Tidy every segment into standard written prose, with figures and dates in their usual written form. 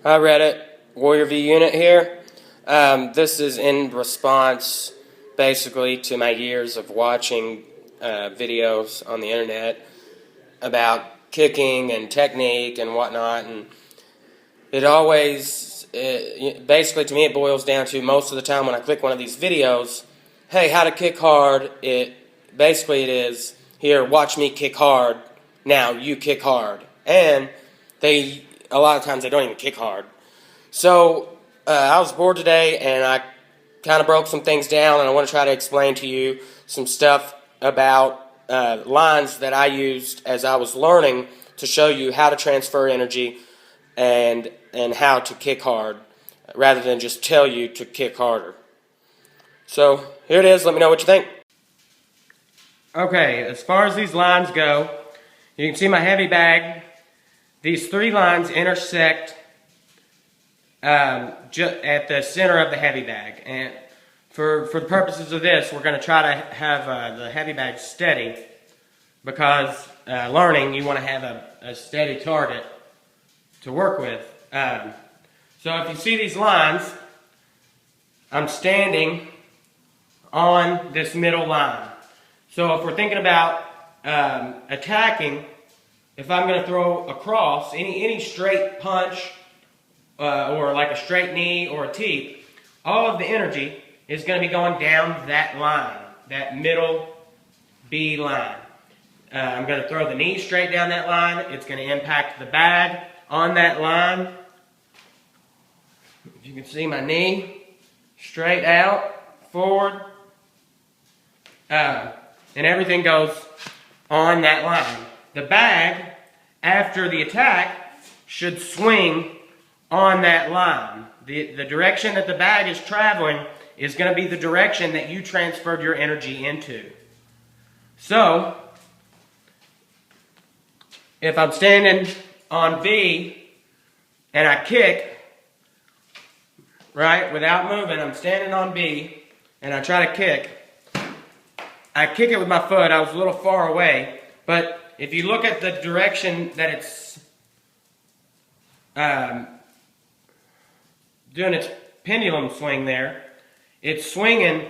Hi Reddit, Warrior V Unit here. This is in response basically to my years of watching videos on the internet about kicking and technique and whatnot, and basically to me it boils down to most of the time when I click one of these videos, hey, how to kick hard, it is, here, watch me kick hard, now you kick hard. And a lot of times they don't even kick hard. So I was bored today and I kind of broke some things down, and I want to try to explain to you some stuff about lines that I used as I was learning to show you how to transfer energy and how to kick hard rather than just tell you to kick harder. So here it is. Let me know what you think. Okay, as far as these lines go, you can see my heavy bag. These three lines intersect at the center of the heavy bag. And for the purposes of this, we're going to try to have the heavy bag steady, because learning, you want to have a steady target to work with. So if you see these lines, I'm standing on this middle line. So if we're thinking about attacking, if I'm going to throw across any straight punch or like a straight knee or a teep, all of the energy is going to be going down that line, that middle B line. I'm going to throw the knee straight down that line. It's going to impact the bag on that line. If you can see my knee, straight out, forward, and everything goes on that line. The bag, after the attack, should swing on that line. The direction that the bag is traveling is going to be the direction that you transferred your energy into. So, if I'm standing on V and I kick, right, without moving, I'm standing on B and I try to kick. I kick it with my foot. I was a little far away, but if you look at the direction that it's doing its pendulum swing there, it's swinging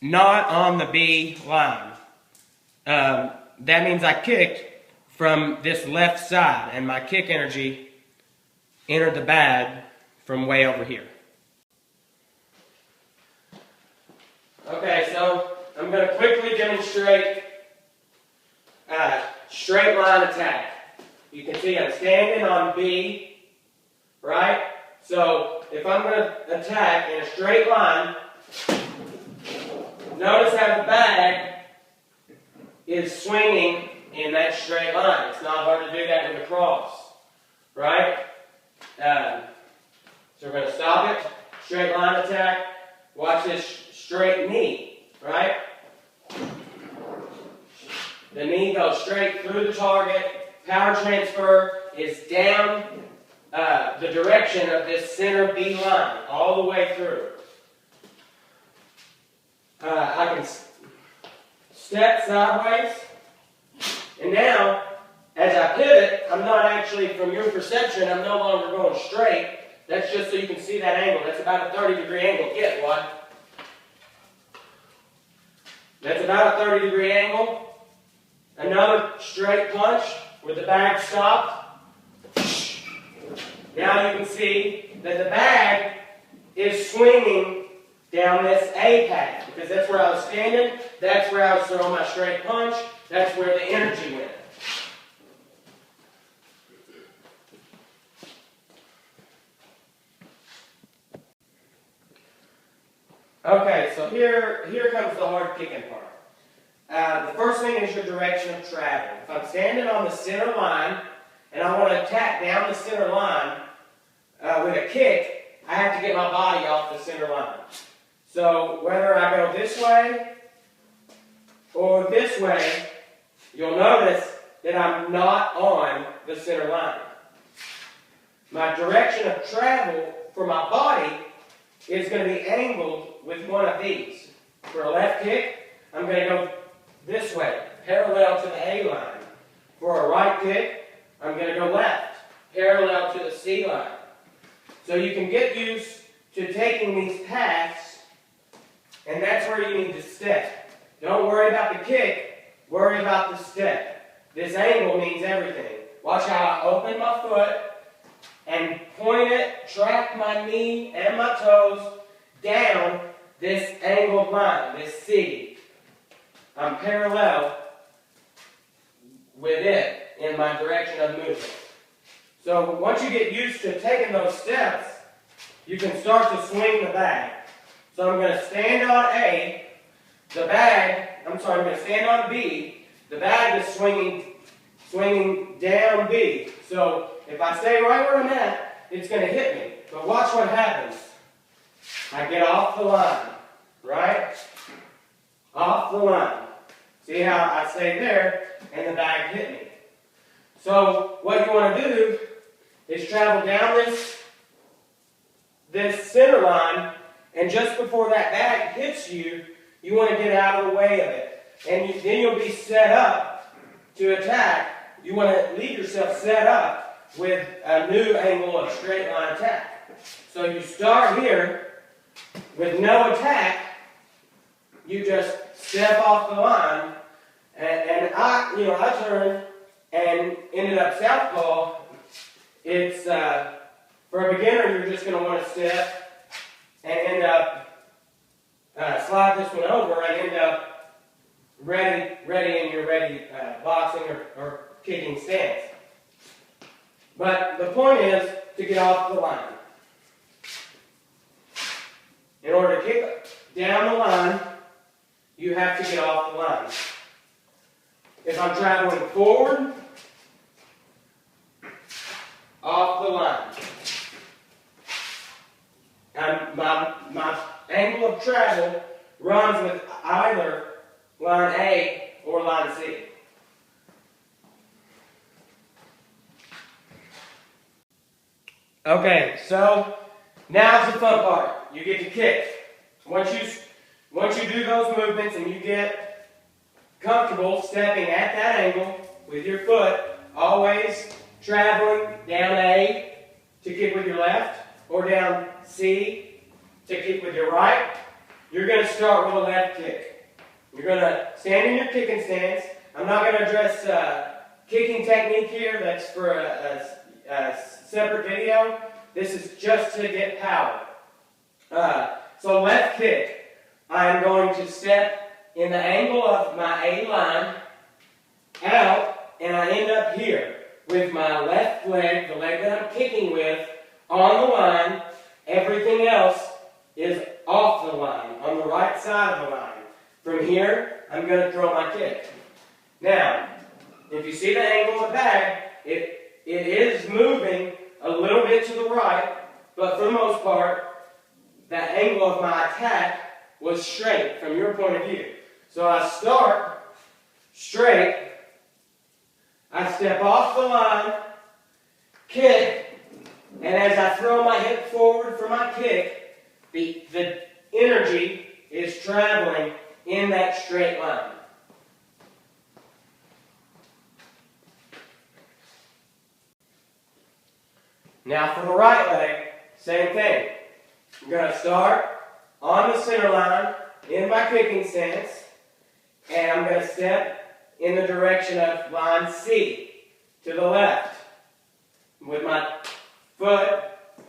not on the B line. That means I kicked from this left side, and my kick energy entered the bag from way over here. Okay, so I'm going to quickly demonstrate straight line attack. You can see I'm standing on B, right? So if I'm going to attack in a straight line, notice how the bag is swinging in that straight line. It's not hard to do that with a cross, right? So we're going to stop it, straight line attack. Watch this straight knee, right? The knee goes straight through the target. Power transfer is down the direction of this center B line, all the way through. I can step sideways, and now, as I pivot, I'm not actually, from your perception, I'm no longer going straight. That's just so you can see that angle. That's about a 30-degree angle. Get what? That's about a 30-degree angle. Another straight punch with the bag stopped. Now you can see that the bag is swinging down this A path, because that's where I was standing, that's where I was throwing my straight punch, that's where the energy went. Okay, so here comes the hard kicking part. The first thing is your direction of travel. If I'm standing on the center line and I want to attack down the center line with a kick, I have to get my body off the center line. So whether I go this way or this way, you'll notice that I'm not on the center line. My direction of travel for my body is going to be angled with one of these. For a left kick, I'm going to go this way, parallel to the A line. For a right kick, I'm going to go left, parallel to the C line. So you can get used to taking these paths, and that's where you need to step. Don't worry about the kick, worry about the step. This angle means everything. Watch how I open my foot and point it, track my knee and my toes down this angled line, this C. I'm parallel with it in my direction of movement. So once you get used to taking those steps, you can start to swing the bag. So I'm going to stand on A, I'm going to stand on B, the bag is swinging down B. So if I stay right where I'm at, it's going to hit me. But watch what happens. I get off the line, right? Off the line. See how I stay there and the bag hit me. So what you want to do is travel down this center line, and just before that bag hits you, you want to get out of the way of it. And then you'll be set up to attack. You want to leave yourself set up with a new angle of straight line attack. So you start here with no attack. You just step off the line, and I turned and ended up southpaw. It's for a beginner, you're just going to want to step and end up slide this one over and end up ready in your boxing or kicking stance. But the point is to get off the line. In order to kick down the line, you have to get off the line. If I'm traveling forward, off the line. And my angle of travel runs with either line A or line C. Okay, so now's the fun part. You get to kick. Once you do those movements and you get comfortable stepping at that angle with your foot, always traveling down A to kick with your left, or down C to kick with your right, you're going to start with a left kick. You're going to stand in your kicking stance. I'm not going to address kicking technique here. That's for a separate video. This is just to get power. So left kick. I'm going to step in the angle of my A line out, and I end up here with my left leg, the leg that I'm kicking with, on the line. Everything else is off the line, on the right side of the line. From here, I'm going to throw my kick. Now, if you see the angle of the bag, it is moving a little bit to the right, but for the most part, that angle of my attack was straight from your point of view. So I start straight, I step off the line, kick, and as I throw my hip forward for my kick, the energy is traveling in that straight line. Now for the right leg, same thing. I'm going to start on the center line in my kicking stance, and I'm going to step in the direction of line C to the left with my foot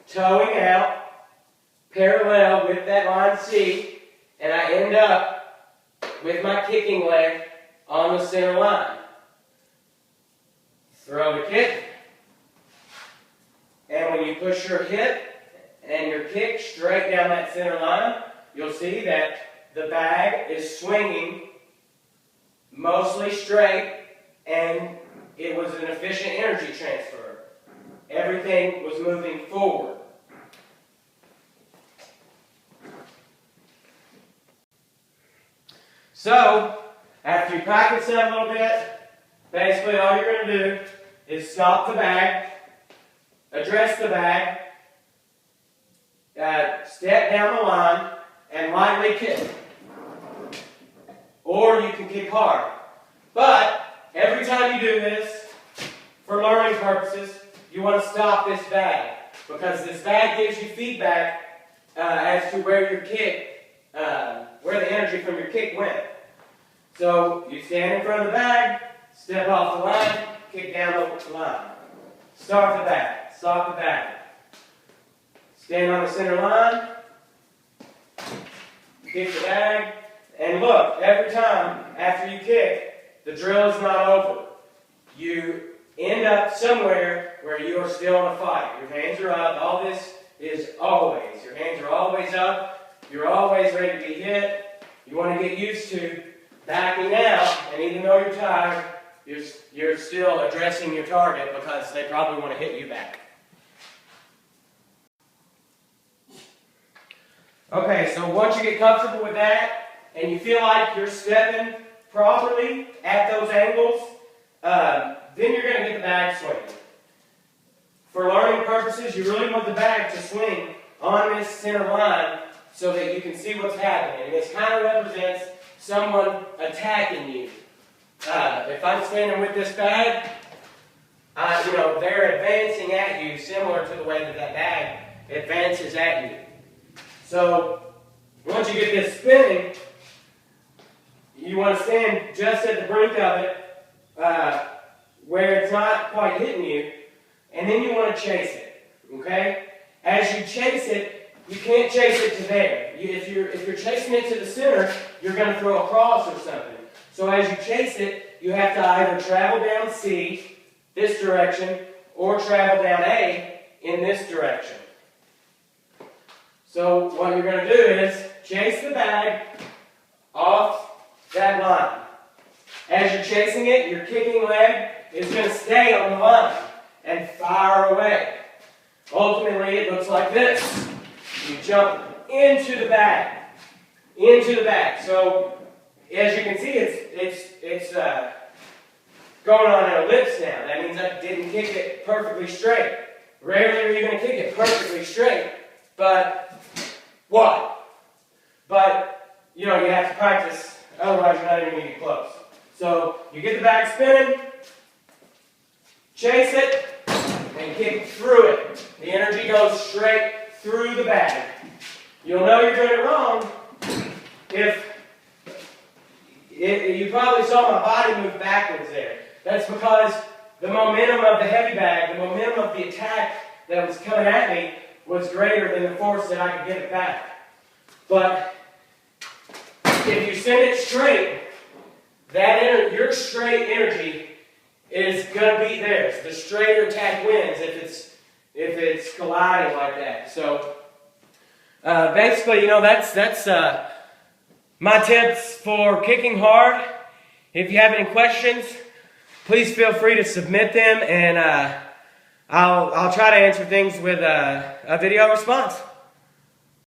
toeing out parallel with that line C, and I end up with my kicking leg on the center line. Throw the kick, and when you push your hip and your kick straight down that center line, you'll see that the bag is swinging mostly straight, and it was an efficient energy transfer. Everything was moving forward. So, after you practice that a little bit, basically all you're going to do is stop the bag, address the bag, step down the line, and lightly kick. Or you can kick hard. But every time you do this, for learning purposes, you want to stop this bag. because this bag gives you feedback as to where your kick, where the energy from your kick went. So you stand in front of the bag, step off the line, kick down the line. Start the bag, stop the bag. Stand on the center line, kick the bag, and look, every time after you kick, the drill is not over. You end up somewhere where you are still in a fight. Your hands are up. All this is always. Your hands are always up. You're always ready to be hit. You want to get used to backing out, and even though you're tired, you're still addressing your target because they probably want to hit you back. Okay, so once you get comfortable with that, and you feel like you're stepping properly at those angles, then you're going to get the bag swinging. For learning purposes, you really want the bag to swing on this center line so that you can see what's happening. And this kind of represents someone attacking you. If I'm standing with this bag, they're advancing at you similar to the way that that bag advances at you. So once you get this spinning, you want to stand just at the brink of it where it's not quite hitting you, and then you want to chase it, okay? As you chase it, you can't chase it to there. If you're chasing it to the center, you're going to throw a cross or something. So as you chase it, you have to either travel down C, this direction, or travel down A in this direction. So what you're going to do is chase the bag off that line. As you're chasing it, your kicking leg is going to stay on the line and fire away. Ultimately, it looks like this. You jump into the bag. Into the bag. So, as you can see, it's going on an ellipse now. That means I didn't kick it perfectly straight. Rarely are you going to kick it perfectly straight, but what? But, you have to practice, otherwise you're not even going to get close. So, you get the bag spinning, chase it, and kick through it. The energy goes straight through the bag. You'll know you're doing it wrong if you probably saw my body move backwards there. That's because the momentum of the heavy bag, the momentum of the attack that was coming at me was greater than the force that I could get it back. But if you send it straight, your straight energy is going to beat theirs. The straighter attack wins if it's colliding like that. So basically, that's my tips for kicking hard. If you have any questions, please feel free to submit them, and I'll try to answer things with a video response.